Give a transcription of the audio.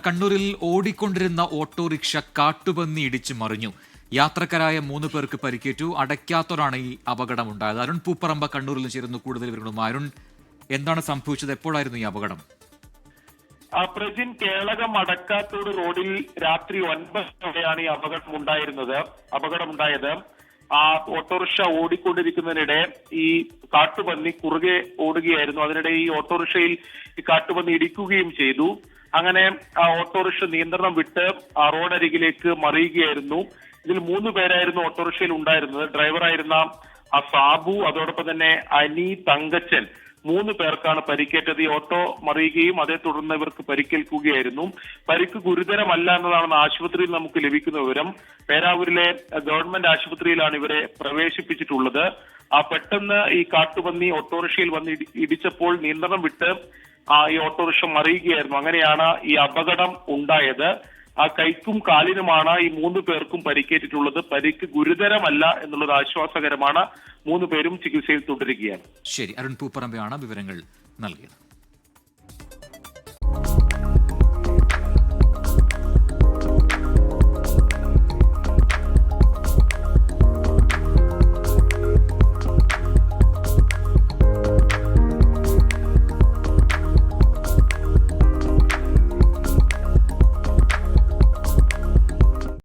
കണ്ണൂരിൽ ഓടിക്കൊണ്ടിരുന്ന ഓട്ടോറിക്ഷ കാട്ടുപന്നി ഇടിച്ചു മറിഞ്ഞു. യാത്രക്കാരായ 3 പേർക്ക് പരിക്കേറ്റു. അടയ്ക്കാത്തവരാണ് ഈ അപകടമുണ്ടായത്. അരുൺ പൂപ്പറമ്പ കണ്ണൂരിൽ ചേരുന്നു കൂടുതൽ വിവരങ്ങളും. അരുൺ, എന്താണ് സംഭവിച്ചത്? എപ്പോഴായിരുന്നു ഈ അപകടം? പ്രജിൻ, കേളകം അടക്കാത്തോട് റോഡിൽ രാത്രി 9 ഈ അപകടമുണ്ടായത്. ആ ഓട്ടോറിക്ഷ ഓടിക്കൊണ്ടിരിക്കുന്നതിനിടെ ഈ കാട്ടുപന്നി കുറുകെ ഓടുകയായിരുന്നു. അതിനിടെ ഈ ഓട്ടോറിക്ഷയിൽ ഈ കാട്ടുപന്നി ഇടിക്കുകയും ചെയ്തു. അങ്ങനെ ആ ഓട്ടോറിക്ഷ നിയന്ത്രണം വിട്ട് ആ റോഡരികിലേക്ക് മറിയുകയായിരുന്നു. ഇതിൽ 3 പേരായിരുന്നു ഓട്ടോറിക്ഷയിൽ ഉണ്ടായിരുന്നത്. ഡ്രൈവറായിരുന്ന ആ സാബു, അതോടൊപ്പം തന്നെ അനി, തങ്കച്ചൻ, 3 പേർക്കാണ് പരിക്കേറ്റത്. ഈ ഓട്ടോ മറിയുകയും അതേ തുടർന്ന് ഇവർക്ക് പരിക്കേൽക്കുകയായിരുന്നു. പരിക്ക് ഗുരുതരമല്ല എന്നതാണ് ആശുപത്രിയിൽ നമുക്ക് ലഭിക്കുന്ന വിവരം. പേരാവൂരിലെ ഗവൺമെന്റ് ആശുപത്രിയിലാണ് ഇവരെ പ്രവേശിപ്പിച്ചിട്ടുള്ളത്. പെട്ടെന്ന് ഈ കാട്ടുപന്നി ഓട്ടോറിക്ഷയിൽ വന്ന് ഇടിച്ചപ്പോൾ നിയന്ത്രണം വിട്ട് ഈ ഓട്ടോറിക്ഷ മറിയുകയായിരുന്നു. അങ്ങനെയാണ് ഈ അപകടം ഉണ്ടായത്. ആ കൈക്കും കാലിനുമാണ് ഈ 3 പേർക്കും പരിക്കേറ്റിട്ടുള്ളത്. പരിക്ക് ഗുരുതരമല്ല എന്നുള്ളത് ആശ്വാസകരമാണ്. 3 പേരും ചികിത്സയിൽ തുടരുകയാണ്. ശരി, അരുൺ പൂപ്പറമ്പയാണ് വിവരങ്ങൾ നൽകിയത്.